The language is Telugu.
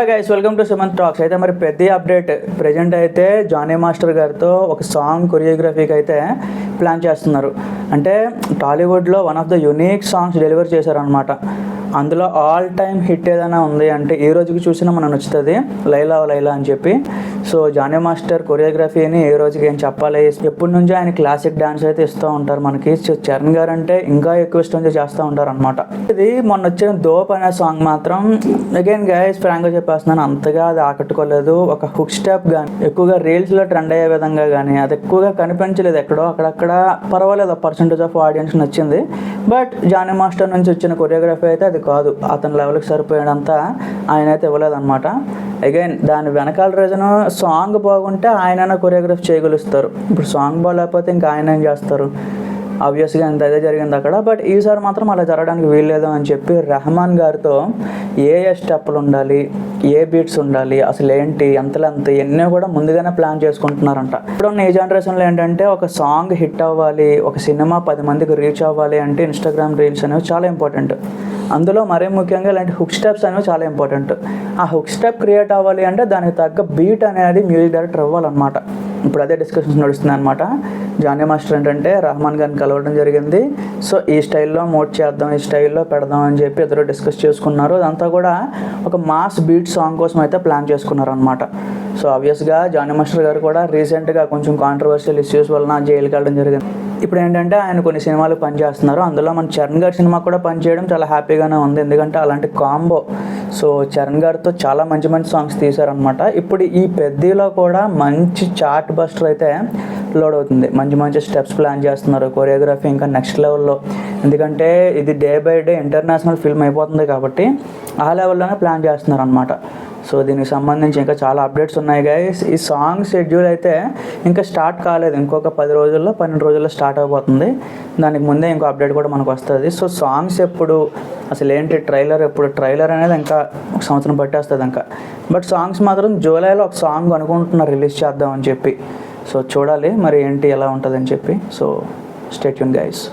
Guys welcome to Sumanth talks. అయితే మరి పెద్ద అప్డేట్ ప్రజెంట్ అయితే జానీ మాస్టర్ గారితో ఒక సాంగ్ కొరియోగ్రఫీకి అయితే ప్లాన్ చేస్తున్నారు. అంటే టాలీవుడ్లో one of the unique songs deliver చేశారనమాట. అందులో ఆల్ టైమ్ హిట్ ఏదైనా ఉంది అంటే ఏ రోజుకి చూసినా మనకు నచ్చుతుంది, లైలా లైలా అని చెప్పి. సో జానీ మాస్టర్ కొరియోగ్రఫీని ఏ రోజుకి ఏం చెప్పాలి, ఎప్పటి నుంచో ఆయన క్లాసిక్ డాన్స్ అయితే ఇస్తూ ఉంటారు మనకి. సో చరణ్ గారు అంటే ఇంకా ఎక్కువ ఇష్టం చేస్తూ ఉంటారు అనమాట. ఇది మొన్న వచ్చిన దోప్ అనే సాంగ్ మాత్రం అగైన్ గైస్ ఫ్రాంక్గా చెప్పేస్తున్నాను, అంతగా అది ఆకట్టుకోలేదు. ఒక హుక్ స్టెప్ కానీ ఎక్కువగా రీల్స్లో ట్రెండ్ అయ్యే విధంగా కానీ అది ఎక్కువగా కనిపించలేదు. ఎక్కడో అక్కడక్కడ పర్వాలేదు, పర్సెంటేజ్ ఆఫ్ ఆడియన్స్ నచ్చింది. బట్ జానీ మాస్టర్ నుంచి వచ్చిన కొరియోగ్రఫీ అయితే అది కాదు, అతని లెవెల్కి సరిపోయేంత ఆయన అయితే ఇవ్వలేదన్నమాట. అగైన్ దాని వెనకాల రీజన్ సాంగ్ బాగుంటే ఆయన కొరియోగ్రఫీ చేయగలుగుతారు. ఇప్పుడు సాంగ్ బాగాలేకపోతే ఇంకా ఆయన ఏం చేస్తారు? ఆబ్వియస్గా అంత అదే జరిగింది అక్కడ. బట్ ఈసారి మాత్రం అలా జరగడానికి వీల్లేదు అని చెప్పి రెహమాన్ గారితో ఏ స్టెప్పులు ఉండాలి, ఏ బీట్స్ ఉండాలి, అసలు ఏంటి, ఎంతలెంత ఎన్నో కూడా ముందుగానే ప్లాన్ చేసుకుంటున్నారంట. ఇప్పుడున్న ఈ జనరేషన్లో ఏంటంటే ఒక సాంగ్ హిట్ అవ్వాలి, ఒక సినిమా 10 మందికి రీచ్ అవ్వాలి అంటే ఇన్స్టాగ్రామ్ రీల్స్ అనేవి చాలా ఇంపార్టెంట్. అందులో మరీ ముఖ్యంగా ఇలాంటి హుక్ స్టెప్స్ అనేవి చాలా ఇంపార్టెంట్. ఆ హుక్ స్టెప్ క్రియేట్ అవ్వాలి అంటే దానికి తగ్గ బీట్ అనేది మ్యూజిక్ డైరెక్టర్ ఇవ్వాలన్నమాట. ఇప్పుడు అదే డిస్కషన్స్ నడుస్తుంది అనమాట. జానీ మాస్టర్ ఏంటంటే రెహమాన్ గారిని కలవడం జరిగింది. సో ఈ స్టైల్లో మోడ్ చేద్దాం, ఈ స్టైల్లో పెడదాం అని చెప్పి ఇద్దరు డిస్కస్ చేసుకున్నారు. అదంతా కూడా ఒక మాస్ బీట్ సాంగ్ కోసం అయితే ప్లాన్ చేసుకున్నారు అనమాట. సో ఆబ్వియస్గా జానీ మాస్టర్ గారు కూడా రీసెంట్గా కొంచెం కాంట్రవర్షియల్ ఇష్యూస్ వలన జైలుకి వెళ్ళడం జరిగింది. ఇప్పుడు ఏంటంటే ఆయన కొన్ని సినిమాలు పనిచేస్తున్నారు. అందులో మన చరణ్ గారి సినిమా కూడా పనిచేయడం చాలా హ్యాపీగానే ఉంది, ఎందుకంటే అలాంటి కాంబో. సో చరణ్ గారితో చాలా మంచి మంచి సాంగ్స్ తీశారనమాట. ఇప్పుడు ఈ పెద్దలో కూడా మంచి చార్ట్ బస్టర్ అయితే లోడ్ అవుతుంది. మంచి మంచి స్టెప్స్ ప్లాన్ చేస్తున్నారు, కొరియోగ్రఫీ ఇంకా నెక్స్ట్ లెవెల్లో. ఎందుకంటే ఇది day by day international film అయిపోతుంది కాబట్టి ఆ లెవెల్లోనే ప్లాన్ చేస్తున్నారు అనమాట. సో దీనికి సంబంధించి ఇంకా చాలా అప్డేట్స్ ఉన్నాయి గైస్. ఈ సాంగ్ షెడ్యూల్ అయితే ఇంకా స్టార్ట్ కాలేదు, ఇంకొక 10 రోజుల్లో 12 రోజుల్లో స్టార్ట్ అయిపోతుంది. దానికి ముందే ఇంకో అప్డేట్ కూడా మనకు వస్తుంది. సో సాంగ్స్ ఎప్పుడు, అసలు ఏంటి, ట్రైలర్ ఎప్పుడు, ట్రైలర్ అనేది ఇంకా ఒక సంవత్సరం పట్టేస్తుంది ఇంకా. బట్ సాంగ్స్ మాత్రం జూలైలో ఒక సాంగ్ అనుకుంటున్నారు రిలీజ్ చేద్దామని చెప్పి. సో చూడాలి మరి ఏంటి ఎలా ఉంటుందని చెప్పి. So stay tune guys.